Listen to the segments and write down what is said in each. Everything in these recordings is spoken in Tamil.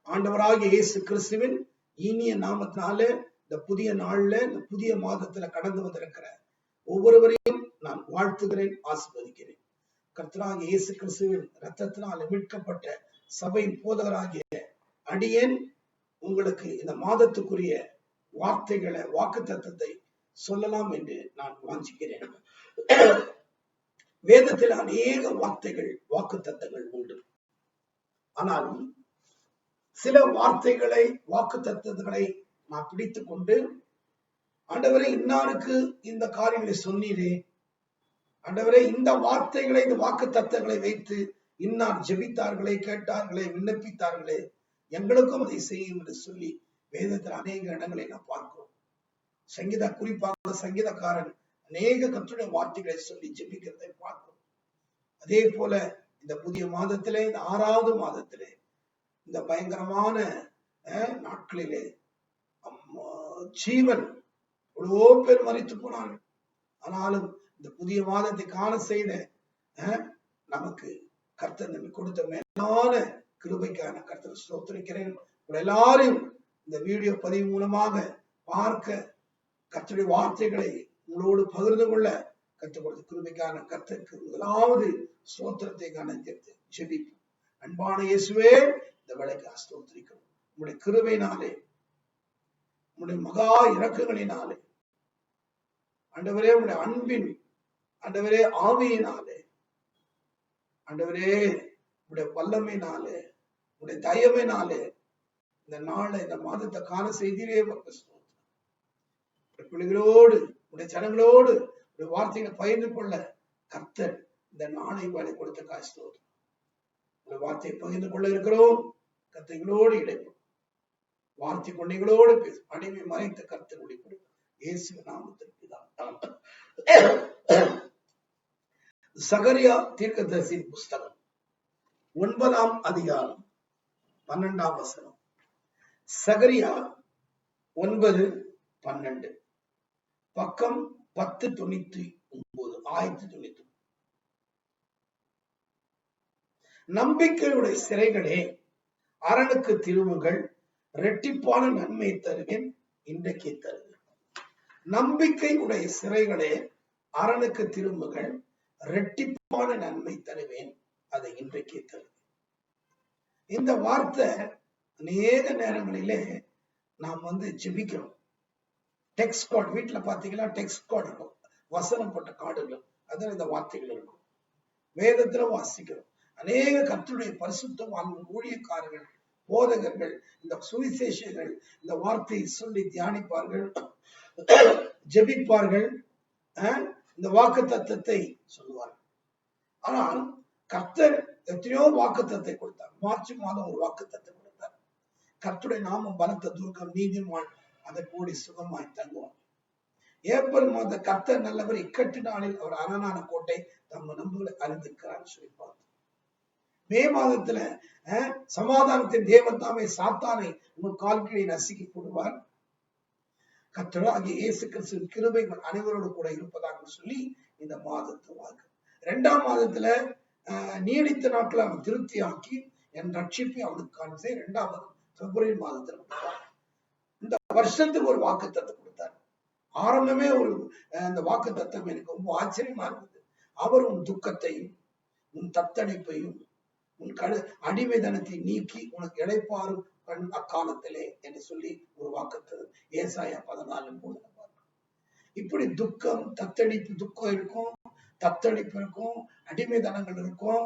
ஆண்டவராகிய இயேசு கிறிஸ்துவின் இனிய நாமத்தினால இந்த புதிய நாள்ல இந்த புதிய மாதத்துல கடந்து வந்திருக்கிற ஒவ்வொருவரையும் நான் வாழ்த்துகிறேன், ஆசீர்வதிக்கிறேன். கர்த்தராகிய இயேசு கிறிஸ்துவின் இரத்தத்தினால் மீட்கப்பட்ட சபையின் போதகராகிய அடியேன் உங்களுக்கு இந்த மாதத்துக்குரிய வார்த்தைகளை, வாக்குத்தத்தத்தை சொல்லலாம் என்று நான் வாஞ்சிக்கிறேன். வேதத்தில் அநேக வார்த்தைகள், வாக்குத்தத்தங்கள் உண்டு. ஆனால் சில வார்த்தைகளை, வாக்குத்தத்தங்களை நான் பிடித்துக் கொண்டு, ஆண்டவரே இன்னாருக்கு இந்த காரியங்களை சொன்னீரே, ஆண்டவரே இந்த வார்த்தைகளை, இந்த வாக்குத்தத்தங்களை வைத்து இன்னார் ஜெபித்தார்களே, கேட்டார்களே, விண்ணப்பித்தார்களே, எங்களுக்கும் அதை செய்யும் என்று சொல்லி வேதத்தில் அநேக இடங்களை நாம் பார்க்கிறோம். குறிப்பாக சங்கீதக்காரன் அநேக கர்த்தருடைய வார்த்தைகளை சொல்லி ஜெபிக்கிறதை பார்க்கிறோம். அதே போல இந்த புதிய மாதத்திலே, இந்த 6வது மாதத்திலே, இந்த பயங்கரமான நாட்களிலே ஜீவன் எவ்வளவோ பேர் மரித்து போனார்கள். ஆனாலும் இந்த புதிய மாதத்தை காண செய்த நமக்கு கர்த்தர் நமக்கு கொடுத்த மேலான கிருபைக்கான கர்த்தர் ஸ்தோத்திரிக்கிறேன். எல்லாரையும் இந்த வீடியோ பதிவு மூலமாக பார்க்க, கர்த்தருடைய வார்த்தைகளை உங்களோடு பகிர்ந்து கொள்ள கற்றுக் கொடுத்த கிருபைக்கான கர்த்தருக்கு முதலாவது ஸ்தோத்திரத்தை கணக்கிட்டு ஜெபிப்போம். அன்பான இயேசுவே, இந்த வேளைக்கு ஸ்தோத்திரிக்கிறோம். உங்களுடைய கிருபையினாலே, உங்களுடைய மகா இரக்கங்களினாலே, ஆண்டவரே உங்களுடைய அன்பின், ஆண்டவரே ஆவியினாலே, ஆண்டவரே உங்களுடைய வல்லமையினாலே, உங்களுடைய தயவினாலே இந்த நாளை, இந்த மாதத்தை காண செய்தீரே. பிள்ளைகளோடு, உடைய ஜனங்களோடு வார்த்தைகளை பகிர்ந்து கொள்ள கர்த்தர் இந்த நாளை வேலை கொடுத்த காசோடு வார்த்தையை பகிர்ந்து கொள்ள இருக்கிறோம். கர்த்தர்களோடு இடைப்போம், வார்த்தை கொண்டைகளோடு பேசும். அடிமை மறைத்த கர்த்தர் ஒளிப்படும் இயேசு நாமத்திற்கு தான். சகரியா தீர்க்கதரிசியின் புஸ்தகம் 9ஆம் அதிகாரம் 12ஆம் வசனம். சகரியா 9:12, பக்கம் 1099, 1099. நம்பிக்கையுடைய சிறைகளே அரணுக்கு திரும்புங்கள், இரட்டிப்பான நன்மையை தருவேன், இன்றைக்கே தருவேன். நம்பிக்கை உடைய சிறைகளே அரணுக்கு திரும்புங்கள், இரட்டிப்பான நன்மை தருவேன், அதை இன்றைக்கே தருவேன். இந்த வார்த்தை அநேக நேரங்களிலே நாம் ஜெபிக்கிறோம். டெக்ஸ்ட் கார்டு வீட்டுல பாத்தீங்கன்னா டெக்ஸ்ட் கார்டு இருக்கும், வசனம் போட்ட கார்டுகள், அதில் இந்த வார்த்தைகள் இருக்கும். வேதத்துல வாசிக்கிறோம். அநேக கர்த்தருடைய பரிசுத்தவான் ஊழியக்காரர்கள், போதகர்கள், இந்த சுவிசேஷர்கள் இந்த வார்த்தையை சொல்லி தியானிப்பார்கள், ஜெபிப்பார்கள், இந்த வாக்கு தத்தத்தை சொல்லுவார்கள். ஆனால் கர்த்தர் எத்தனையோ வாக்கு தத்தை கொடுத்தார். மார்ச் மாதம் ஒரு வாக்கு தத்தை கொடுத்தார். கர்த்தருடைய நாமம் பலத்த துர்க்கம், நீதிமான் அதை கூடி சுகமாய் தங்குவார். ஏப்ரல் மாத கர்த்தர் நல்லவர், இக்கட்டு நாளில் அவர் அரணான கோட்டை, தம்ம நம்புகளை அறிந்திருக்கிறார் சொல்லிப்பார். மே மாதத்துல சமாதானத்தின் தேவன் தாமே சாத்தானை உங்கள் கால்களை நசுக்கி போடுவார். கர்த்தராகிய இயேசு கிறிஸ்துவின் கிருபைகள் அனைவரோடு கூட இருப்பதாக சொல்லி இந்த மாதத்தை வாக்கு. 2ஆம் மாதத்துல நீடித்த நாட்கள் அவன் திருப்தியாக்கி என் ரட்சிப்பை அவனுக்கு காண்பேன். 2ஆவது பிப்ரவரி மாதத்துல இந்த வருஷத்துக்கு ஒரு வாக்கு தத்தம் கொடுத்தார். ஆரம்பமே ஒரு அந்த வாக்கு தத்தம் எனக்கு ரொம்ப ஆச்சரியமா இருந்தது. அவர் உன் துக்கத்தையும், உன் தத்தளிப்பையும், உன் அடிமைதனத்தை நீக்கி உனக்கு இளைப்பாறும் அக்காலத்திலே என்று சொல்லி ஒரு வாக்குத்தத்தம் ஏசாயா 14:3. இப்படி துக்கம், தத்தளிப்பு, துக்கம் இருக்கும், தத்தளிப்பு இருக்கும், அடிமைதனங்கள் இருக்கும்.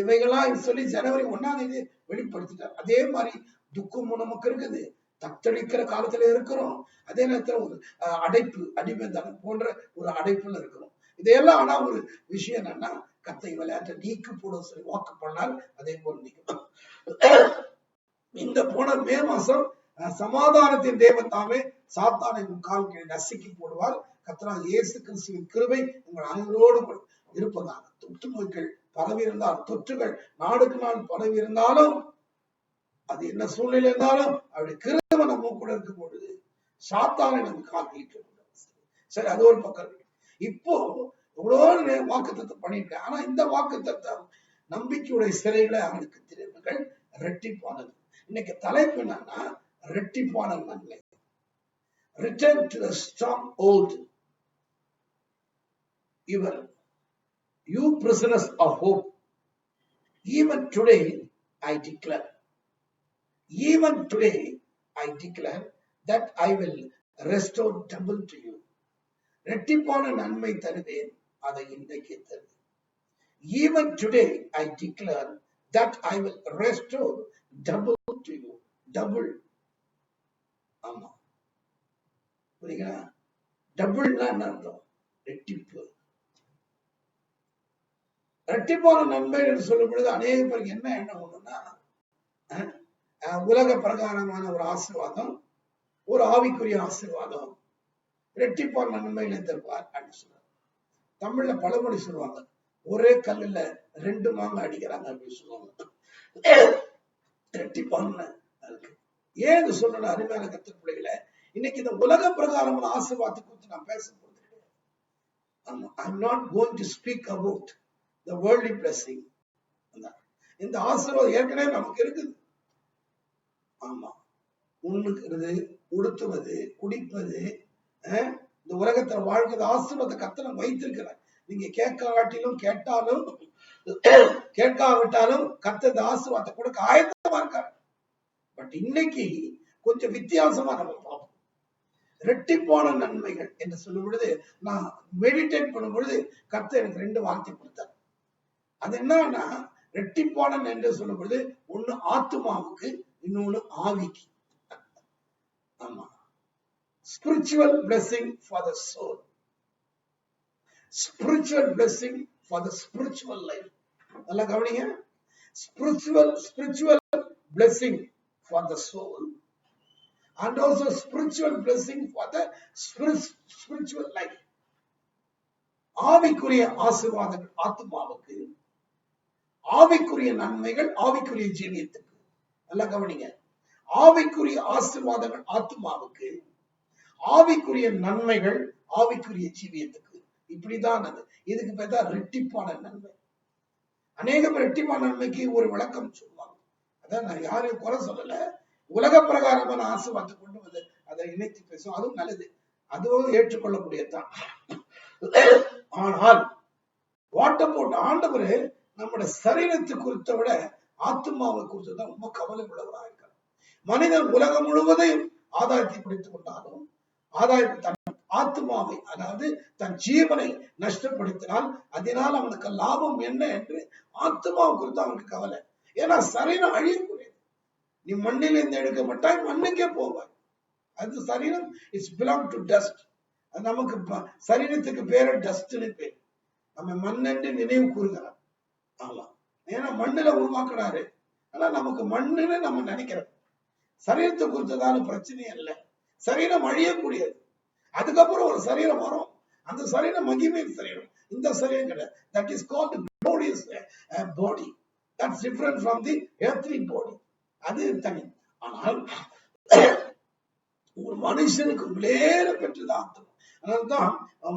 இவைகளாம் சொல்லி ஜனவரி 1ஆம் தேதி வெளிப்படுத்திட்டார். அதே மாதிரி துக்கமும் நமக்கு இருக்குது, தத்தளிக்கிற காலத்துல இருக்கிறோம். அதே நேரத்துல ஒரு அடைப்பு, அடிமைதனம் போன்ற ஒரு அடைப்புல இருக்கிறோம். இதையெல்லாம் ஆனா ஒரு விஷயம் என்னன்னா, கத்தை விளையாட்ட நீக்கு போட சொல்லி வாக்கு பண்ணால் அதே போல நீக்கும். இந்த போன மே மாசம் சமாதானத்தின் தேவன் தாமே சாத்தானை கால்களை நசுக்கி போடுவார். கர்த்தராகிய இயேசு கிறிஸ்துவின் கிருபை உங்கள் அனைவரோடு இருப்பதாக. தொற்று நோய்கள் பரவி இருந்தால், தொற்றுகள் நாடுக்கு நாள் பரவி இருந்தாலும், அது என்ன சூழ்நிலை இருந்தாலும் அவருடைய கிருபை நம்ம கூட இருக்கும் பொழுது சாத்தானை நம்ம கால்களிட்டு. சரி, அது ஒரு பக்கம். இப்போ எவ்வளவு வாக்குத்தத்தம் பண்ணியிருக்கேன். ஆனா இந்த வாக்குத்தத்தம் நம்பிக்கையுடைய சிறைகளை அவனுக்கு திரும்புகள், இரட்டிப்பானது. இன்னைக்கு தலைப்பு என்னன்னா ரெட்டிப்பான நன்மை. Return to the stronghold. You prisoners of hope, even today I declare that I will restore double to you. ரெட்டிப்பான நன்மை தருவேன், அதை இன்றைக்கு தருவேன். Even today I declare that I will restore double to you. Double. ஆமா, புரியுங்களா? டபுள்னா என்ன அர்த்தம்? ரெட்டிப்பு. ரெட்டிப்பான நன்மை என்று சொல்லும் பொழுது அநேக பேருக்கு என்ன எண்ணம் ஒண்ணுன்னா, உலக பிரகாரமான ஒரு ஆசீர்வாதம், ஒரு ஆவிக்குரிய ஆசீர்வாதம், ரெட்டிப்பான நன்மையில தருவார் அப்படின்னு சொல்றாங்க. தமிழ்ல பழமொழி சொல்லுவாங்க, ஒரே கல்லுல 2 மாங்காய் அடிக்கிறாங்க அப்படின்னு சொல்லுவாங்க. ரெட்டிப்பான இருக்கு. ஏன் சொல்ற அருமையான கர்த்தர் பிள்ளைகளை, இன்னைக்கு இந்த உலக பிரகாரமான ஆசீர்வாதத்தை குறித்து நான் பேச போறது கிடையாது. I'm not going to speak about the worldly blessing. இந்த ஆசீர்வாதம் ஏற்கனவே நமக்கு இருக்குது. ஆமா, உண்ணுக்கிறது, உடுத்துவது, குடிப்பது, இந்த உலகத்துல வாழ்க்கை ஆசீர்வாதத்தை கர்த்தர் வைத்திருக்கிறார். நீங்க கேட்காவிட்டாலும் கேட்காவிட்டாலும் கர்த்தர் இந்த ஆசீர்வாதத்தை கொடுக்க ஆயத்தமா இருக்காரு. பட் இன்னைக்கு கொஞ்சம் வித்தியாசமா நம்ம பார்ப்போம். ரெட்டிப்பான நன்மைகள் என்று சொல்லும் பொழுது, நான் மெடிடேட் பண்ணும் பொழுது கர்த்தர் எனக்கு 2 வார்த்தை கொடுத்தார். அது என்னன்னா, ரெட்டிப்பான என்று சொல்லும் பொழுது ஒண்ணு ஆத்துமாவுக்கு, இன்னொன்னு ஆவிக்கு. ஆமா, spiritual blessing for the soul, spiritual blessing for the spiritual life. நல்லா கவனிங்க. spiritual blessing for the soul and also spiritual blessing for the spiritual life. ஆவிக்குரிய ஆசீர்வாதங்கள் ஆத்துமாவுக்கு, ஆவிக்குரிய நன்மைகள் ஆவிக்குரிய ஜீவியத்துக்கு. நல்லா கவனிங்க. ஆவிக்குரிய ஆசீர்வாதங்கள் ஆத்துமாவுக்கு, ஆவிக்குரிய நன்மைகள் ஆவிக்குரிய ஜீவியத்துக்கு. இப்படிதான் அது. இதுக்கு பேர் தான் ரெட்டிப்பான நன்மை. அநேக பேர் ரெட்டிப்பான நன்மைக்கு ஒரு விளக்கம் சொல்லுவாங்க. அதான் நான் யாரையும் குறை சொல்லல. உலக பிரகாரமான ஆசீர்வாதத்தை கொண்டு வந்து அதை இணைத்து பேசும், அதுவும் நல்லது, அதுவும் ஏற்றுக்கொள்ளக்கூடியதான். ஆனால் வாட்ட போட்டு ஆண்டவர் நம்முடைய சரீரத்தை குறித்த விட ஆத்மாவை குறித்து தான் ரொம்ப கவலை உள்ளவராக இருக்கிறார். மனிதன் உலகம் முழுவதையும் ஆதாயத்தை பிடித்துக் கொண்டாலும் தன் ஆத்மாவை, அதாவது தன் ஜீவனை நஷ்டப்படுத்தினால் அதனால் அவனுக்கு லாபம் என்ன என்று ஆத்மாவை குறித்து அவனுக்கு கவலை. ஏன்னா சரீரம் அழியக்கூடியது. நீ மண்ணிலிருந்து எடுக்கப்பட்டாய், மண்ணுக்கே போவாய். அது சரீரம் இட்ஸ் பிலாங் டு டஸ்ட். அது நமக்கு சரீரத்துக்கு பேரு டஸ்ட்னு பேர். நம்ம மண்ணென்று நினைவு கூறுகிறார். ஆமா, ஏன்னா மண்ணுல உருவாக்குறாரு. ஆனா நமக்கு மண்ணுன்னு நம்ம நினைக்கிறோம். சரீரத்தை குறித்ததான பிரச்சனை அல்ல. சரீரம் அழியக்கூடியது. அதுக்கப்புறம் ஒரு சரீரம் வரும். அந்த சரீரம் மகிமையின் சரீரம். இந்த சரீரம் கிடையாது. That is called glorious body. That's different from the earthly body. அது தனி. ஆனால் ஒரு மனுஷனுக்கு விளையாட பெற்றது ஆத்மா. அதனால்தான்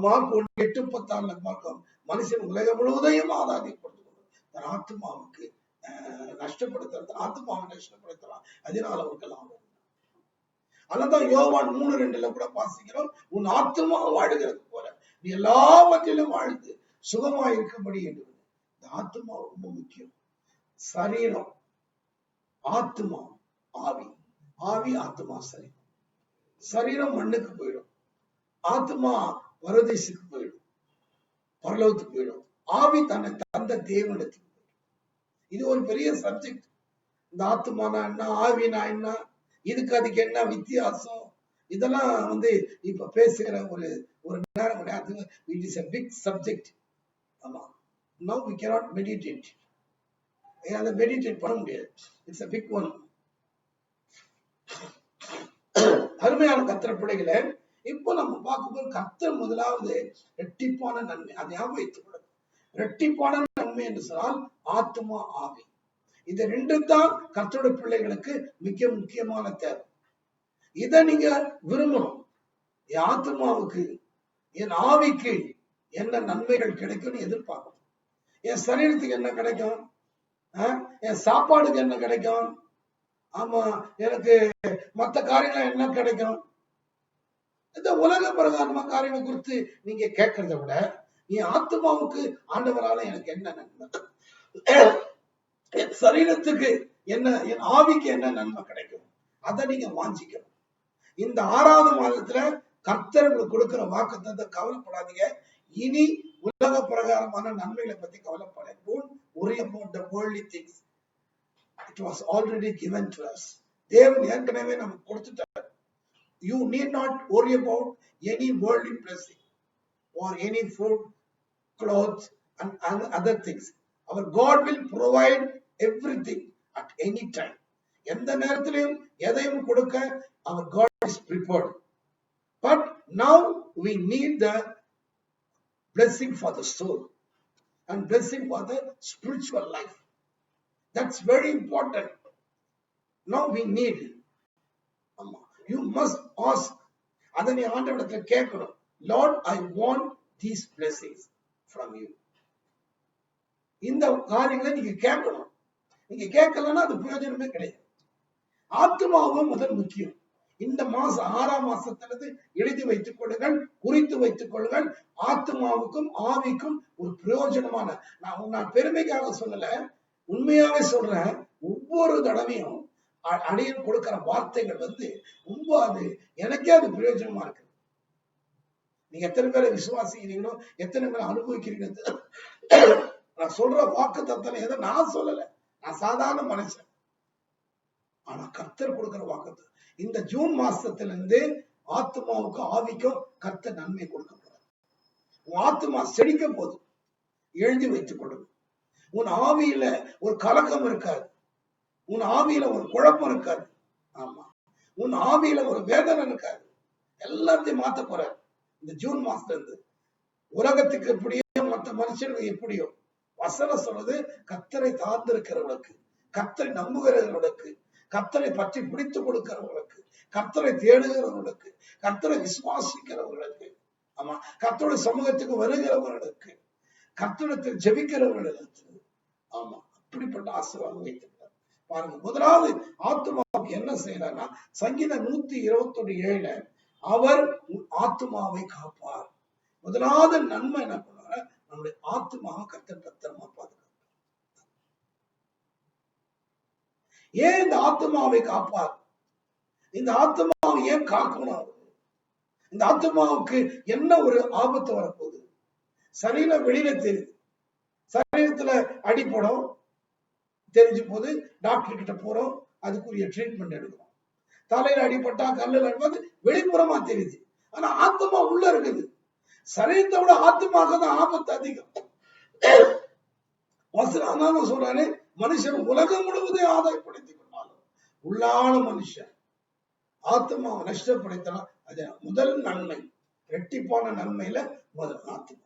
மார்க் 1:8-10 பார்க்கிறோம். மனுஷன் உலகம் முழுவதையும் ஆதாயப்படுத்திக் தன் ஆத்மாவுக்கு நஷ்டப்படுத்துறது, ஆத்மாவை நஷ்டப்படுத்தலாம். அதனால அவருக்கு லாபம். அதனால்தான் யோவான் 3:2 கூட வாசிக்கிறோம், உன் ஆத்மா வாழுகிறது போல நீ எல்லாவற்றிலும் வாழ்ந்து சுகமா இருக்கும்படி என்று. இந்த ஆத்மா ரொம்ப முக்கியம். சரீரம், ஆத்மா, ஆவி. ஆவி, ஆத்மா, சரீரம். சரீரம் மண்ணுக்கு போயிடும், ஆத்மா பரதேசுக்கு போயிடும், பரலோகத்துக்கு போயிடும். ஆவி தன்னை தந்த தேவனுக்கு போயிடும். இது ஒரு பெரிய சப்ஜெக்ட். இந்த ஆத்மானா என்ன, ஆவினா என்ன, இதுக்கு அதுக்கு என்ன வித்தியாசம், இதெல்லாம் இப்ப பேசுகிற ஒரு நேரம் கிடையாது. It is a big subject. ஆமா, now we cannot meditate. அதை மெடிடேட் பண்ண முடியாது. It's a big one. அருமையான கர்த்தர் பிள்ளைகளே, இப்போ நம்ம பார்க்கும்போது கர்த்தர் முதலாவது ரெட்டிப்பான நன்மை. அதை ஞாபகம் வைத்துக் கொள்ளுங்க. ரெட்டிப்பான நன்மை என்று சொன்னால் ஆத்மா, ஆவி. இது 2 தான் கர்த்தருடைய பிள்ளைகளுக்கு மிக முக்கியமான தேவை. இதை நீங்க விரும்பணும். என் ஆத்மாவுக்கு, என் ஆவிக்கு என்ன நன்மைகள் கிடைக்கும்னு எதிர்பார்க்கணும். என் சரீரத்துக்கு என்ன கிடைக்கும், என் சாப்பாடுக்கு என்ன கிடைக்கும், ஆமா, எனக்கு மத்த காரியங்கள் என்ன கிடைக்கும்? இந்த உலக பிரகாரமா காரியங்கள் குறித்து நீங்க கேட்கறத விட, என் ஆத்மாவுக்கு ஆண்டவரால எனக்கு என்ன நன்மை, என் சரீரத்துக்கு என்ன, என் ஆவிக்கு என்ன நன்மை கிடைக்கும், அதை நீங்க வாஞ்சிக்கணும். இந்த 6வது மாதத்துல கர்த்தர் உங்களுக்கு கொடுக்கிற வாக்குத்தத்தத்தை கவலைப்படாதீங்க. இனி உலக பிரகாரமான நன்மைகளை பத்தி கவலைப்பட. Don't worry about the worldly things. It was already given to us. தேவன் ஏற்கனவே நமக்கு கொடுத்துட்டார். You need not worry about any worldly blessing or any food, clothes and other things. Our God will provide everything at any time. எந்த நேரத்திலும் எதையும் கொடுக்க our God is prepared. But now we need the blessing for the soul and blessing for the spiritual life. That's very important. Now we need. You must ask. அதனை ஆண்டவரிடத்தில் கேட்கணும். Lord, I want these blessings from you. இந்த காரியங்களை நீங்க கேட்கணும். நீங்க கேட்கலன்னா அது பிரயோஜனமே கிடையாது. ஆத்மாவும் முதல் முக்கியம். இந்த மாசம் 6ஆம் மாசத்திலிருந்து எழுதி வைத்துக் கொள்ளுங்கள், குறித்து வைத்துக் கொள்ளுங்கள். ஆத்மாவுக்கும் ஆவிக்கும் ஒரு பிரயோஜனமான, நான் பெருமைக்காக சொல்லல, உண்மையாவே சொல்றேன். ஒவ்வொரு தடவையும் அடியன் கொடுக்கிற வார்த்தைகள் ரொம்ப அது எனக்கே அது பிரயோஜனமா இருக்கு. நீங்க எத்தனை பேரை விசுவாசிக்கிறீங்களோ, எத்தனை பேரை அனுபவிக்கிறீங்க. நான் சொல்ற வாக்கு தத்தனை எதை நான் சொல்லல, நான் சாதாரண மனுஷன். ஆனா கர்த்தர் கொடுக்கிற வாக்கு, இந்த ஜூன் மாசத்திலிருந்து ஆத்மாவுக்கு ஆவிக்கும் கர்த்தர் நன்மை கொடுக்க போறார். உன் ஆத்மா செழிக்க போது எழுதி வைத்துக் கொள்ளும். உன் ஆவியில ஒரு கலக்கம் இருக்காது, உன் ஆவியில ஒரு குழப்பம் இருக்காது. ஆமா, உன் ஆவியில ஒரு வேதனை இருக்காது. எல்லாத்தையும் மாத்த போற இந்த ஜூன் மாசத்துல இருந்து. உலகத்துக்கு எப்படியோ மற்ற மனுஷனுக்கு எப்படியோ வசனம் சொல்றது, கர்த்தரை சார்ந்திருக்கிறவர்களுக்கு, கர்த்தரை நம்புகிறவர்களுக்கு, கர்த்தரை பற்றி பிடித்து கொடுக்கிறவர்களுக்கு, கர்த்தரை தேடுகிறவர்களுக்கு, கர்த்தரை விசுவாசிக்கிறவர்களுக்கு, ஆமா, கர்த்தருடைய சமூகத்துக்கு வருகிறவர்களுக்கு, கர்த்தரத்தில் ஜெபிக்கிறவர்களுக்கு, ஆமா, அப்படிப்பட்ட ஆசீர்வாதம் வைத்திருக்கிறார். பாருங்க, முதலாவது ஆத்மாவுக்கு என்ன செய்யறாருன்னா, சங்கீதம் 121:7 அவர் ஆத்மாவை காப்பார். முதலாவது நன்மை என்ன பண்ணுவாரு, நம்முடைய ஆத்மாவை கர்த்தர் பத்திரமா பாதுகாப்பார். ஏன் இந்த ஆத்மாவை காப்பார்? இந்த ஆத்மாவை ஏன் காக்கணும்? இந்த ஆத்மாவுக்கு என்ன ஒரு ஆபத்து வரப்போகுது? சரீரம் வெளியில தெரியுது, சரீரத்துல அடிப்படும் தெரிஞ்சு போது டாக்டர் கிட்ட போறோம், அதுக்குரிய ட்ரீட்மெண்ட் எடுக்கிறோம். தலையில அடிப்பட்டா, கல்லுல அடிப்பது வெளிப்புறமா தெரியுது, ஆனா ஆத்மா உள்ள இருக்குது. சரீரத்தை விட ஆத்மாவுக்கு தான் ஆபத்து அதிகம். வசனம் சொல்றாரு, மனுஷன் உலகம் முழுவதும் ஆதாயப்படுத்திக் கொண்டாலும் உள்ளான மனுஷன் ஆத்மாவை நஷ்டப்படுத்தலாம். அது முதல் நன்மை, இரட்டிப்பான நன்மையில முதல் ஆத்மா.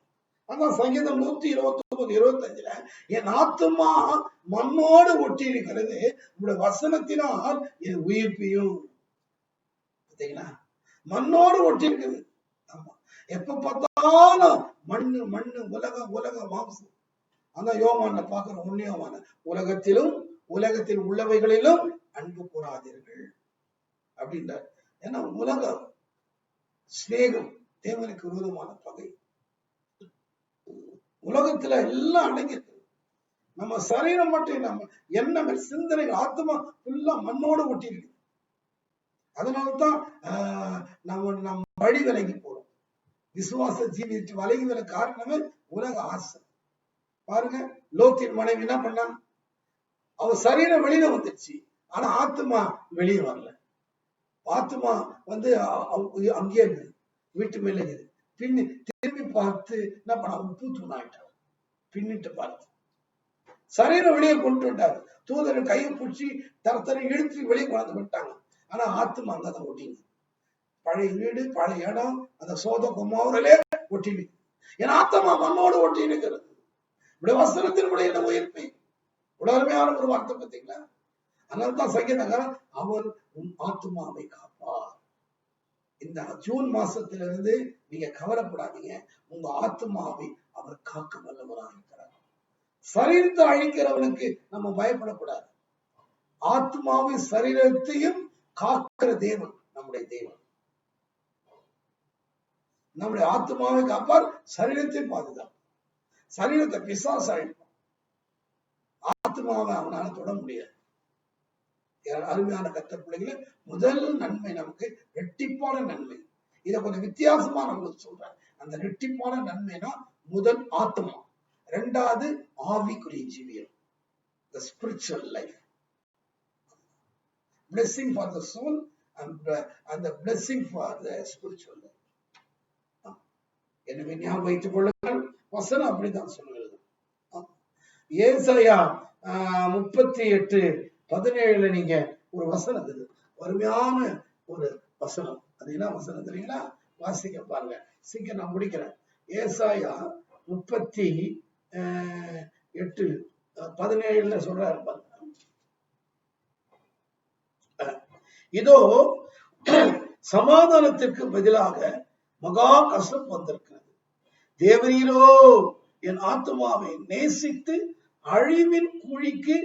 அதான் சங்கீதம் 129:25 என் ஆத்மா மண்ணோடு ஒட்டி இருக்கிறது, உங்களுடைய வசனத்தினால் என் உயிர்ப்பையும். பார்த்தீங்களா, மண்ணோடு ஒட்டி இருக்குது. ஆமா, எப்ப பார்த்தாலும் மண்ணு மண்ணு, உலகம் உலக மாம்சம். அதான் யோவான்ல பாக்குற உண்மையான, உலகத்திலும் உலகத்தில் உள்ளவைகளிலும் அன்பு கூறாதீர்கள் அப்படின்றார். ஏன்னா உலகம் சிநேகம் தேவனுக்கு விரோதமான பகை. உலகத்துல எல்லாம் அடங்கிருக்கு. நம்ம சரீரம் மட்டும், நம்ம எண்ணங்கள், சிந்தனைகள், ஆத்மா ஃபுல்லா மண்ணோடு ஒட்டி இருக்கு. அதனாலதான் நம்ம வழி விலகி போறோம். விசுவாச ஜீவித்து விலகி வர காரணமே உலக ஆசை. பாருங்க, லோத்தின் மனைவி என்ன பண்ணா, அவ சரீரம் வெளியில வந்துருச்சு, ஆனா ஆத்மா வெளியே வரல. ஆத்மா அங்கேயே இருக்குது, வீட்டு மேல இருக்குது. பின்னி திரும்பி பார்த்து என்ன பண்ண, உப்பு தூணாயிட்டார். பின்னிட்டு பார்த்து சரீரம் வெளியே கொண்டு விட்டாரு. தூதரை கையை பிடிச்சி தரத்தரை இழுத்து வெளியே கொண்டு விட்டாங்க. ஆனா ஆத்மா அங்கதான் ஒட்டிங்க. பழைய வீடு, பழைய இடம், அந்த சோத குமாரிலே ஒட்டினு. ஏன்னா ஆத்மா மண்ணோடு ஒட்டி இருக்கிறது. இப்படி வசனத்தின் விளையில உயிர்ப்பை உடமையான ஒரு வார்த்தை பார்த்தீங்களா? அதனால்தான் சங்கீதக்காரன் அவர் உன் ஆத்மாவை காப்பார். இந்த ஜூன் மாசத்திலிருந்து நீங்க கவலைப்படாதீங்க, உங்க ஆத்மாவை அவர் காக்க வல்லவராக இருக்கிறார். சரீரத்தை அழிக்கிறவனுக்கு நம்ம பயப்படக்கூடாது. ஆத்மாவை சரீரத்தையும் காக்கிற தேவன் நம்முடைய தேவன். நம்முடைய ஆத்மாவை காப்பார், சரீரத்தை பாதுகாப்பார். சரீரத்தை பிசாசு அழிப்பான், ஆத்மாவை அவனால தொட முடியாது. அருமையான கர்த்தர் பிள்ளைகளே, முதல் நன்மை நமக்கு ரெட்டிப்பான நன்மை. இதை கொஞ்சம் வித்தியாசமா நம்மளுக்கு சொல்றேன். அந்த ரெட்டிப்பான நன்மைனா முதல் ஆத்மா, இரண்டாவது ஆவிக்குரிய ஜீவியம், the spiritual life, blessing for the soul and the blessing for the spiritual life. எனவே ஞாபகம் வைத்துக் கொள்ளுங்கள், வசனம் அப்படித்தான் சொல்லுகிறது. ஏசாயா 38:17 நீங்க ஒரு வசனம் இருக்குது, அருமையான ஒரு வசனம். அது என்ன வசனம் தெரியுங்களா? வாசிக்க பாருங்க, சீக்கிரம் நான் முடிக்கிறேன். ஏசாயா 38:17 சொல்றாரு பாருங்க. இதோ சமாதானத்திற்கு பதிலாக மகா கசப்பு வந்திருக்கிறது. தேவரீரோ என் ஆத்துமாவை நேசித்து அழிவின் குழிக்கு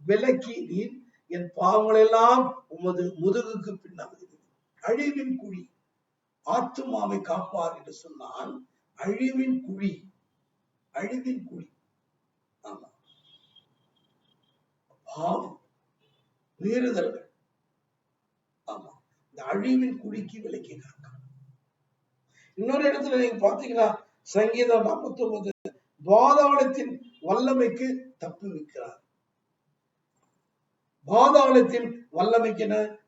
விலக்கி நீர் என் பாவங்கள் எல்லாம் உமது முதுகுக்கு பின்னாக. அழிவின் குழி, ஆத்துமாவை காப்பார் என்று சொன்னால் அழிவின் குழி, அழிவின் குழி. ஆமா, பாவம், மீறுதல்கள். ஆமா, இந்த அழிவின் குழிக்கு விலக்கி காக்க. இன்னொரு இடத்துல நீங்க பாத்தீங்கன்னா சங்கீதம் 49, பாதாளத்தின் வல்லமைக்கு தப்பு வைக்கிறார். பாதாளத்தின் வல்லமைக்கு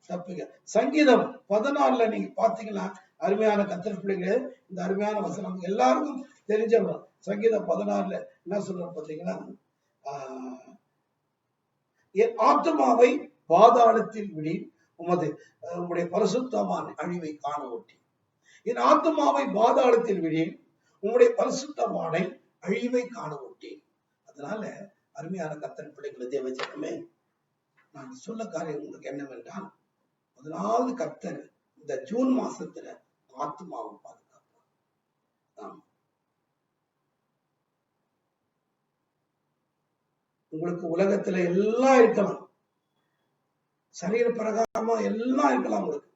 தப்புங்க. சங்கீதம் 14 நீங்க பாத்தீங்கன்னா அருமையான கர்த்தர் பிள்ளைகளே, இந்த அருமையான வசனம் எல்லாருக்கும் தெரிஞ்சவரும். சங்கீதம் 14 என்ன சொல்ற பாத்தீங்கன்னா, என் ஆத்துமாவை பாதாளத்தில் விடி உம்முடைய பரிசுத்தமான அழிவை காண ஒட்டி. என் ஆத்துமாவை பாதாளத்தில் விடி உம்முடைய பரிசுத்தமான அழிவை காண ஒட்டி. அதனால அருமையான கர்த்தர் பிள்ளைகளை, தேவஜனமே, நான் சொல்ல காரியம் உங்களுக்கு என்னவென்றால், முதலாவது கர்த்தர் இந்த ஜூன் மாசத்துல ஆத்மாவை பாதுகாப்பார். உங்களுக்கு உலகத்துல எல்லாம் இருக்கலாம், சரீர பிரகாரமா எல்லாம் இருக்கலாம். உங்களுக்கு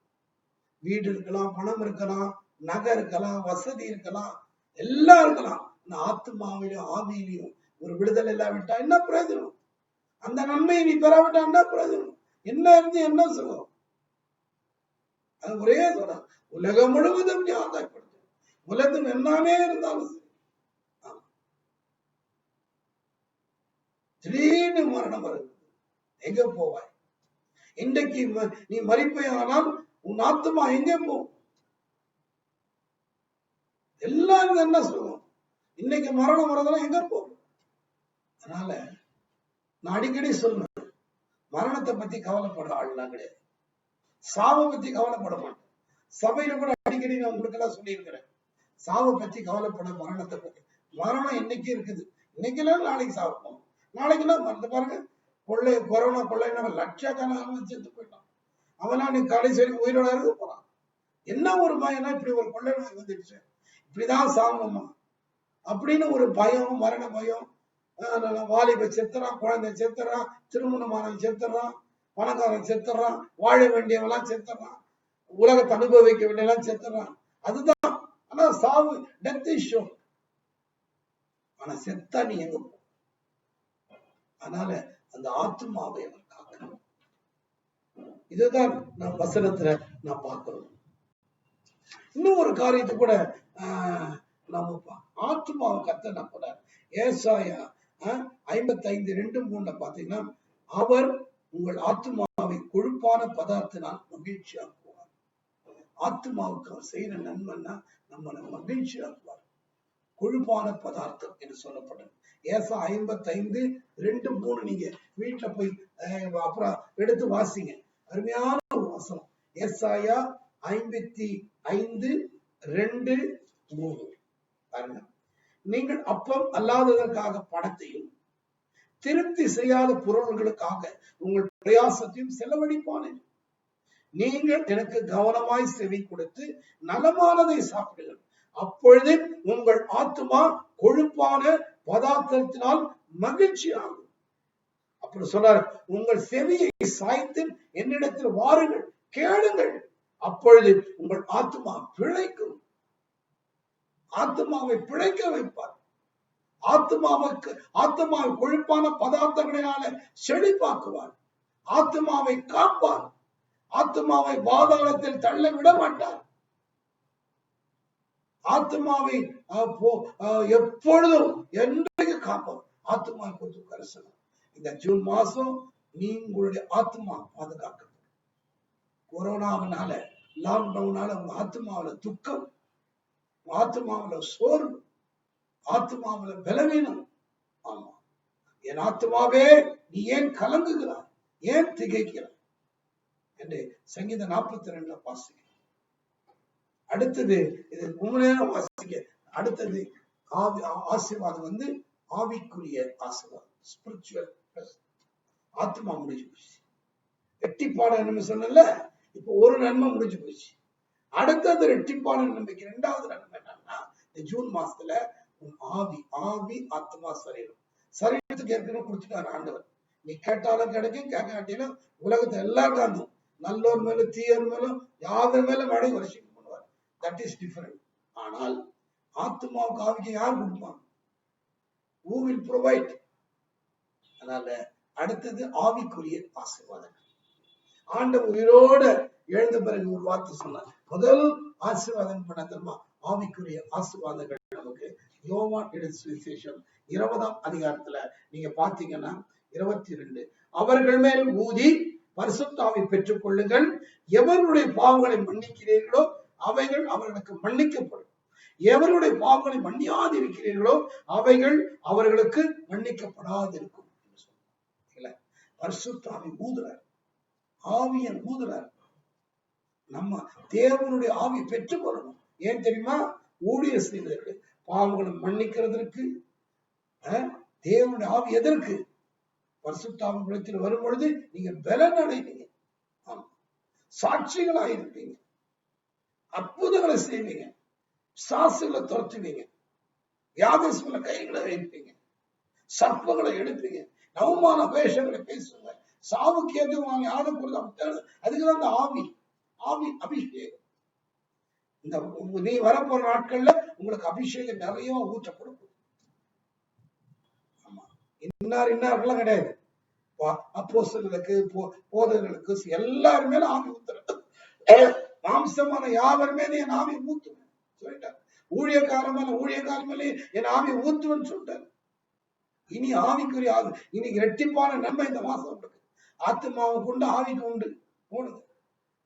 வீடு இருக்கலாம், பணம் இருக்கலாம், நகை இருக்கலாம், வசதி இருக்கலாம், எல்லாம் இருக்கலாம். ஆத்மாவிலும் ஆவியிலையும் ஒரு விடுதலை இல்லாவிட்டா என்ன பிரயோஜனம்? அந்த நன்மையை நீ பெறாவிட்டா என்ன பிரயோஜனம்? என்ன இருந்து என்ன சொல்லும்? அது ஒரே சொல்ற, உலகம் முழுவதும் நீ ஆதாயப்படுத்த, உலகத்தில் எல்லாமே இருந்தாலும் சரி, திடீர்னு மரணம் வருது, எங்க போவாய்? இன்றைக்கு நீ மரிப்பையானால் உன் ஆத்மா எங்க போகும்? எல்லாரும் என்ன சொல்லுவோம்? இன்னைக்கு மரணம் வரதெல்லாம் எங்க போகும்? அதனால நான் அடிக்கடி சொல்லுவேன், மரணத்தை பத்தி கவலைப்படுற ஆள்லாம் கிடையாது, சாவை பத்தி கவலைப்பட மாட்டேன். சபையில கூட அடிக்கடி நான் உங்களுக்கு எல்லாம் சொல்லியிருக்கிறேன், சாவை பத்தி கவலைப்பட, மரணத்தை பத்தி. மரணம் இன்னைக்கு இருக்குது, இன்னைக்கு எல்லாம் நாளைக்கு சாப்பிடும், நாளைக்குலாம் மறந்து பாருங்க. கொரோனா கொள்ளைன்னா லட்சக்கணக்கான செத்து போயிட்டான், அவனா நீ கடைசி வரைக்கும் உயிரோட இருக்க போறான். என்ன ஒரு பயம்னா, இப்படி ஒரு கொள்ளை நோய் வந்துடுச்சு, இப்படிதான் சாங்கம்மா அப்படின்னு ஒரு பயம், மரண பயம். வாலிப செத்துறான், குழந்தை செத்துறான், திருமணமானவன் செத்துறான், பணக்காரன் செத்துறான், வாழ வேண்டியவெல்லாம் செத்துறான், உலகத்தை அனுபவிக்க வேண்டியெல்லாம் செத்துறான். அதுதான். ஆனா சாவு, டெத் இஷ்யூ. ஆனா செத்தா நீ எங்க போ? அதனால அந்த ஆத்மாவை அவர் காக்கணும். இதுதான் நான் வசனத்துல நான் பார்க்கிறோம். இன்னும் ஒரு காரியத்தை கூட நம்ம ஆத்மாவை கர்த்தர் நான் போறார். ஏசாயா 55:2-3 பாத்தீங்கன்னா, அவர் உங்கள் ஆத்மாவை கொழுப்பான பதார்த்தத்தினால் மகிழ்ச்சியாக்குவார். ஆத்மாவுக்கு அவர் செய்யற நன்மைன்னா நம்மளை மகிழ்ச்சியாக்குவார். கொழுப்பான பதார்த்தம் என்று சொல்லப்படும். ஏசா 55:2-3 நீங்க வீட்டுல போய் அப்புறம் எடுத்து வாசிங்க. அருமையான ஒரு வசனம். ஏசாயா 55:2-3 பாருங்க. நீங்கள் அப்பம் அல்லாததற்காக பணத்தையும் திருப்தி செய்யாத பொருள்களுக்காக உங்கள் பிரயாசத்தையும் செலவழிப்பானேன். நீங்கள் எனக்கு கவனமாய் செவி கொடுத்து நலமானதை சாப்பிடுங்கள், அப்பொழுது உங்கள் ஆத்மா கொழுப்பான பதார்த்தத்தினால் மகிழ்ச்சி ஆகும். அப்ப அப்படி சொன்னார், உங்கள் செவியை சாய்த்து என்னிடத்தில் வாருங்கள், கேளுங்கள், அப்பொழுது உங்கள் ஆத்மா பிழைக்கும். ஆத்மாவை பிழைக்க வைப்பார். ஆத்மாவை கொழுப்பான பதார்த்தங்களினால செழிப்பாக்குவார். ஆத்மாவை காப்பார். ஆத்மாவை பாதாளத்தில் தள்ள விட மாட்டார். ஆத்மாவை எப்பொழுதும் என்றைக்கு காப்பார். ஆத்மா கொஞ்சம் கரிசனம். இந்த ஜூன் மாசம் நீங்களுடைய ஆத்மா பாதுகாக்க. கொரோனாவினால, லாக்டவுனால உங்க ஆத்மாவில துக்கம், ஆத்மாவில சோர்வு, ஆத்மாவில பலவீனம். ஆமா, என் ஆத்மாவே நீ ஏன் கலங்குகிறாய், ஏன் திகைக்கிறாய் என்று சங்கீதம் 42 வாசிக்க. அடுத்தது இது வாசிக்க. அடுத்தது ஆசீர்வாதம் ஆவிக்குரிய ஆசீர்வாதம், ஸ்பிரிச்சுவல். ஆத்மா முடிஞ்சு போச்சு. ரெட்டிப்பான நன்மை சொன்னல, இப்ப ஒரு நன்மை முடிஞ்சு போச்சு. அடுத்தது ரெட்டிப்பான நன்மைக்கு இரண்டாவது நன்மை என்னன்னா, ஜூன் மாசத்துல உன் ஆவி ஆத்மா சரீரத்துக்கு ஏற்கனவே கொடுத்துட்டாரு ஆண்டவர். நீ கேட்டாலும் கிடைக்கும், கேட்காட்டிலும் உலகத்தை எல்லாரும் காணும். நல்லோர் மேலும் தீயோர் மேலும் யாவர் மேலும் மழை வருஷம் பண்ணுவார். That is different. ஆனால் ஆத்மாவுக்கு ஆவிக்கு யார் கொடுப்பாங்க? Who will provide? அதனால அடுத்தது ஆவிக்குரிய ஆசீர்வாதம். ஆண்டவர் உயிரோட எழுந்த பிறகு ஒரு வார்த்தை சொன்னார். முதல் ஆசீர்வாதம் பண்ண தெரியுமா? ஆவிக்குரிய ஆசீர்வாதங்கள் நமக்கு யோவான் எழுதின சுவிசேஷம் 20ஆம் அதிகாரத்துல நீங்க பாத்தீங்கன்னா 22, அவர்கள் மேல் ஊதி பரிசுத்த ஆவி பெற்றுக் கொள்ளுங்கள், எவருடைய பாவங்களை மன்னிக்கிறீர்களோ அவைகள் அவர்களுக்கு மன்னிக்கப்படும், எவருடைய பாவங்களை மன்னியாதிருக்கிறீர்களோ அவைகள் அவர்களுக்கு மன்னிக்கப்படாதிருக்கும். பரிசுத்த ஆவி ஊதுறார், ஆவியன் ஊதுறார். நம்ம தேவனுடைய ஆவி பெற்றுக் கொள்ளணும். ஏன் தெரியுமா? ஊழியர் செய்வதற்கு, பாவங்களை மன்னிக்கிறதற்கு. தேவனுடைய ஆவி எதற்கு? பரிசுத்த ஆவி குணத்தில் வரும் பொழுது நீங்க பலன் அடைவீங்க, சாட்சிகளாக இருப்பீங்க, அற்புதங்களை செய்வீங்க, சாசுகளை துரத்துவீங்க, வியாதிஸ்மல கைகளை வைப்பீங்க, சர்ப்பங்களை எடுப்பீங்க, நவமான வேஷங்களை பேசுங்க, சாவுக்கு எதுவும் யாரும். அதுக்குதான் இந்த ஆவி அபிஷேகம். இந்த நீ வரப்போற நாட்கள்ல உங்களுக்கு அபிஷேகம் நிறைய ஊற்றப்படும். ஆமா, இன்னாரெல்லாம் கிடையாது. அப்போஸ்தலர்களுக்கு, போதகர்களுக்கு எல்லாருமே ஆவி ஊத்துறேன். மாம்சமான யாவருமே என் ஆவி ஊத்துவேன் சொல்லிட்டார். ஊழியக்காரன் மேலே என் ஆவி ஊத்துவேன்னு சொல்லிட்டார். இனி ஆவிக்குரிய ஆவி, இன்னைக்கு இரட்டிப்பான நன்மை இந்த மாசம் உங்களுக்கு. ஆத்மாவுக்கு உண்டு, ஆவிக்கு உண்டு. போடுங்க,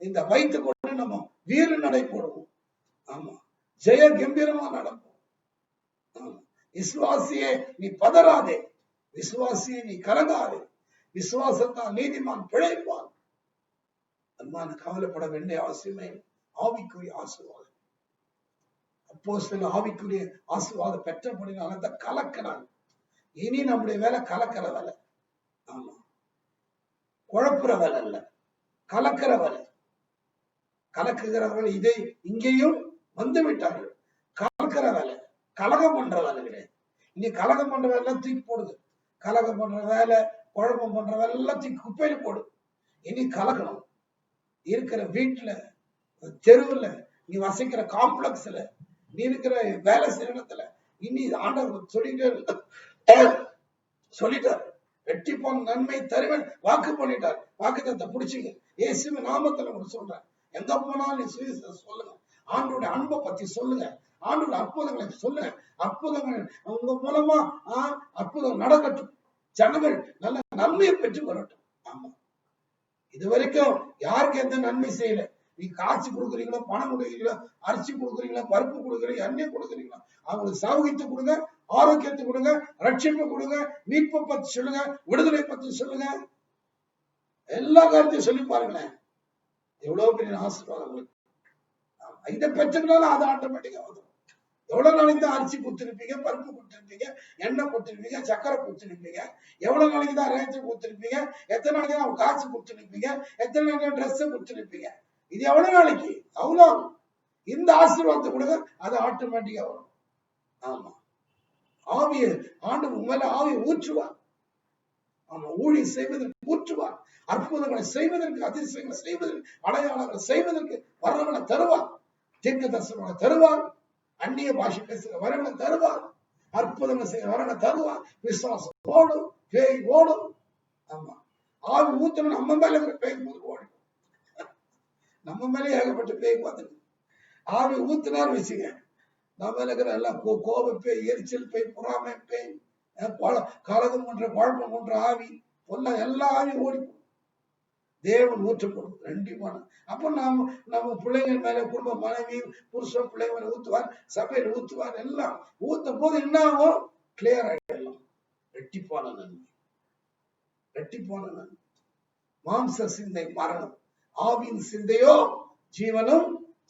இந்த வயிற்று கொண்டு நம்ம வீர நடை போடுவோம். ஆமா, ஜெய கம்பீரமா நடப்போம். ஆமா, விசுவாசியே நீ பதறாதே, விசுவாசியே நீ கலங்காதே, விசுவாசத்தால் நீதிமான் பிழைப்பான். அன்பான கவலைப்பட வேண்டிய அவசியமே. ஆவிக்குரிய ஆசீர்வாதம். அப்போஸ்தலர் ஆவிக்குரிய ஆசீர்வாதம் பெற்றபடினால அந்த கலக்கிறாங்க. இனி நம்முடைய வேலை கலக்கிற வேலை. ஆமா, குழப்புற வேலை அல்ல, கலக்கிற வேலை. கலக்குகிறவர்கள் இதை இங்கேயும் வந்து விட்டார்கள். கலக்கிற வேலை, கலகம் பண்ற வேலை கிடையாது. இனி கலகம் பண்ற வேலை தூக்கி போடுது. கலகம் பண்ற வேலை, குழப்பம் பண்ற வேலை எல்லாம் தூக்கி குப்பையில போடு. இனி கலக்கணும். இருக்கிற வீட்டுல, தெருவுல, நீ வசிக்கிற காம்ப்ளெக்ஸ்ல, நீ இருக்கிற வேலை செய்யற இடத்துல, இனி ஆண்டவர் சொல்லிட்டார். வெட்டிப்பான் நன்மை தருவன் வாக்கு பண்ணிட்டார். வாக்குத்தத்தை பிடிச்சிங்க. இயேசுவின் நாமத்துல உங்களுக்கு சொல்றேன். எங்க போனாலும் நீ சொல்லுங்க, ஆண்டோடைய அன்பை பத்தி சொல்லுங்க, ஆண்டோட அற்புதங்களை சொல்லுங்க. அற்புதங்கள் உங்க மூலமா அற்புதம் நடக்கட்டும். ஜனங்கள் நல்ல நன்மையை பெற்று வரட்டும். ஆமா, இது வரைக்கும் யாருக்கு எந்த நன்மை செய்யல. நீ காசு கொடுக்குறீங்களோ, பணம் கொடுக்குறீங்களோ, அரிசி கொடுக்குறீங்களா, பருப்பு கொடுக்குறீங்க, எண்ணெய் கொடுக்குறீங்களா, அவங்களுக்கு சௌகியத்தை கொடுங்க, ஆரோக்கியத்தை கொடுங்க, ரட்சிப்பை கொடுங்க, மீட்பை பத்தி சொல்லுங்க, விடுதலை பத்தி சொல்லுங்க, எல்லா காரியத்தையும் சொல்லி பாருங்களேன். எவ்வளவு பெரிய ஆசீர்வாதம் உங்களுக்கு. இதை பெற்றுக்கனால அது ஆட்டோமேட்டிக்கா வந்துடும். எவ்வளவு நாளைக்கு தான் அரிசி கொடுத்துருப்பீங்க, பருப்பு கொடுத்துருப்பீங்க, எண்ணெய் கொடுத்துருப்பீங்க, சக்கரை கொடுத்துருப்பீங்க, எவ்வளவு நாளைக்கு தான் ரேஞ்சு கொடுத்துருப்பீங்க, எத்தனை நாளைக்கு தான் காசு கொடுத்துருப்பீங்க, எத்தனை நாளைக்கு ட்ரெஸ் கொடுத்துருப்பீங்க. இது எவ்வளவு நாளைக்கு? அவ்வளவு. இந்த ஆசீர்வாதத்தை கொடுங்க, அது ஆட்டோமேட்டிக்கா வரும். ஆமா, ஆவிய ஆண்டு மேல ஆவியை ஊற்றுவார். ஆமா, ஊழியம் செய்வதற்கு ஊற்றுவார், அற்புதங்களை செய்வதற்கு, அதிசயங்களை செய்வதற்கு, அடையாளங்களை செய்வதற்கு வரவனை தருவார், தீர்க்க தரிசனங்களை தருவார், அந்நிய பாஷை பேசுகிற வரவனை தருவார், அற்புதங்கள் செய்ய வரவனை தருவார், விசுவாசம் ஓடும், பேய் ஓடும். ஆமா, ஆவி ஊத்தணும், நம்ம மேல இருக்கிற பேய் போது ஓடும். நம்ம மேலே ஏகப்பட்ட பேய் பார்த்துருக்கு. ஆவி ஊத்தினார் வச்சுங்க, நம்ம இருக்கிற எல்லாம் கோப பேய், எரிச்சல் பேய், பொறாமை பேய், கலகம் பண்ற குழப்பம் பண்ற ஆவி பொல்ல எல்லா ஆவி ஓடி தேவன் ஊற்றப்படும் ரெண்டிப்பான. அப்ப நம்ம பிள்ளைகள் மேல, குடும்ப மனைவி புருஷன் பிள்ளைங்க மேல ஊத்துவார், சபையில ஊத்துவார், எல்லாம் ஊத்த போது என்ன ஆகும்? கிளியர் ஆயிடலாம். ரெட்டிப்பான நன்மை, ரெட்டிப்பான நன்மை. மாம்ச சிந்தை மரணம், ஆவியின் சிந்தையோ ஜீவனும்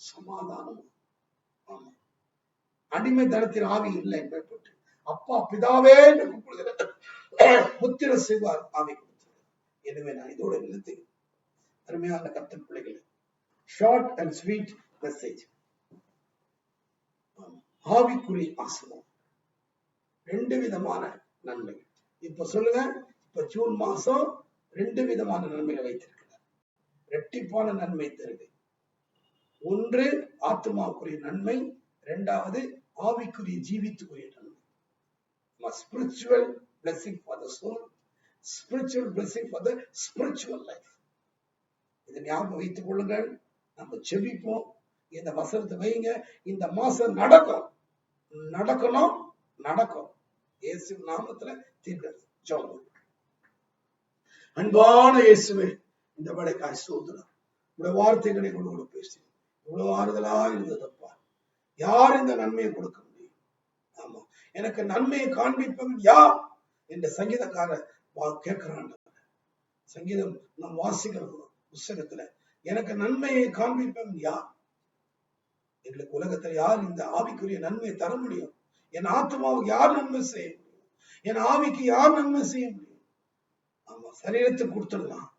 சமாதானம். ஆமா, அடிமை தனத்தின் ஆவி இல்லை என்பட்டு அப்பா பிதாவே என்று கூப்பிடுகிற புத்திர செய்வார் ஆவி கொடுத்தது. எனவே நான் இதோட நிறுத்தி, அருமையான கர்த்தர் பிள்ளைகளே, ஷார்ட் அண்ட் ஸ்வீட் மெசேஜ். ஆவிக்குரிய ஆசனம், 2 விதமான நன்மை. இப்ப சொல்லுங்க, இப்ப ஜூன் மாசம் 2 விதமான நன்மைகளை வைத்திருக்கிறார். இரட்டிப்பான நன்மை தருது. ஒன்று ஆத்மாவுக்குரிய நன்மை, 2வது ஆவிக்குரிய ஜீவித்துக்குரிய நன்மை. Spiritual blessing for the soul, spiritual blessing for the spiritual life. இதை ஞாபகம் வைத்துக் கொள்ளுங்கள். நம்ம செபிப்போம், இந்த வசனத்தை வைங்க. இந்த மாசம் நடக்கும், நடக்கணும், நடக்கும். இயேசு நாமத்துல தீர்க்கிறது. ஜெபம். அன்பான இயேசுவே, இந்த வேளைக்காய் ஸ்தோத்திரம். உங்களுடைய வார்த்தைகளை கொண்டு பேசி இவ்வளவு ஆறுதலா இருந்ததப்பா. யார் இந்த நன்மையை கொடுக்க முடியும்? ஆமா, எனக்கு நன்மையை காண்பிப்பவன் யார் என்ற சங்கீதக்காரர் கேட்கிறான். சங்கீதம் நாம் வாசிக்கிற புஸ்தகத்துல, எனக்கு நன்மையை காண்பிப்பவன் யார்? எங்களுக்கு உலகத்துல யார் இந்த ஆவிக்குரிய நன்மையை தர முடியும்? என் ஆத்மாவுக்கு யார் நன்மை செய்ய முடியும்? என் ஆவிக்கு யார் நன்மை செய்ய முடியும்? ஆமா, சரீரத்துக்கு கொடுத்துடலாம்,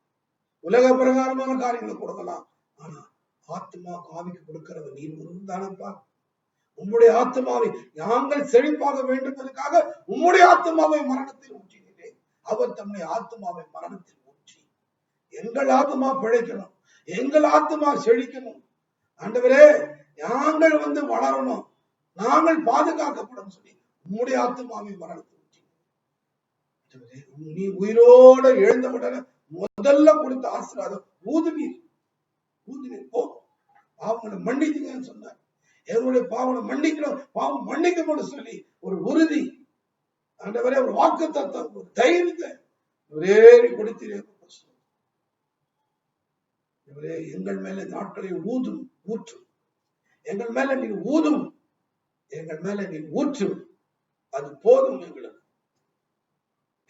உலக பிரகாரமான காரியங்களை கொடுக்கலாம். ஆனா ஆத்மாவுக்கு ஆவிக்கு கொடுக்கிறவன் நீர் ஒருவன் தானப்பா. உம்முடைய ஆத்மாவை நாங்கள் செழிப்பாக வேண்டும் என்பதற்காக உம்முடைய ஆத்மாவை மரணத்தில் ஊற்றினேன். அவர் தம்முடைய ஆத்மாவை மரணத்தில் ஊற்றி எங்கள் ஆத்மா பிழைக்கணும், எங்கள் ஆத்மா செழிக்கணும். ஆண்டவரே, நாங்கள் வளரணும், நாங்கள் பாதுகாக்கப்படும் சொல்லி உம்முடைய ஆத்மாவை மரணத்தில் ஊற்றி நீ உயிரோட எழுந்தவுடனே முதல்ல கொடுத்த ஆசீர்வாதம் ஊதுவீர், ஊதுவீர் போ, பாவங்களை மன்னிச்சுங்கன்னு சொன்னார். எங்களுடைய பாவனை மன்னிக்கணும், பாவம் மன்னிக்கப்படும் சொல்லி ஒரு உறுதி, ஆண்டவரே ஒரு வாக்குத்தத்தம், ஒரு தைரியத்தை கொடுத்தீரே. எங்கள் மேல நாட்களை ஊதும், ஊற்றும், எங்கள் மேல நீ ஊதும், எங்கள் மேல நீ ஊற்றும், அது போதும். எங்களுக்கு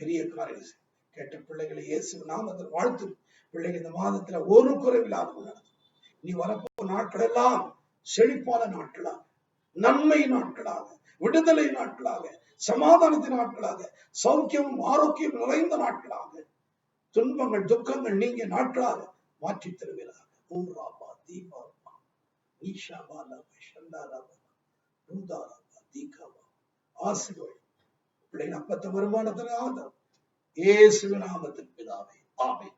பெரிய காரியம் கேட்ட பிள்ளைகளை இயேசு நாமத்தில் வாழ்த்து. பிள்ளைகள் இந்த மாதத்துல ஒரு குறைவில்லாத நீ வரப்போ நாட்கள் எல்லாம் செழிப்பான நாட்களாக, நன்மை நாட்களாக, விடுதலை நாட்களாக, சமாதானத்தின் நாட்களாக, சௌக்கியமும் ஆரோக்கியம் நிறைந்த நாட்களாக, துன்பங்கள் துக்கங்கள் நீங்க நாட்களாக மாற்றி தருவீராக. ஆசீர்வாதம் பிள்ளைகள் அப்பத்த வருமானத்தில் ஆதம் இயேசுவின் நாமத்தில் பிதாவே, ஆமென்.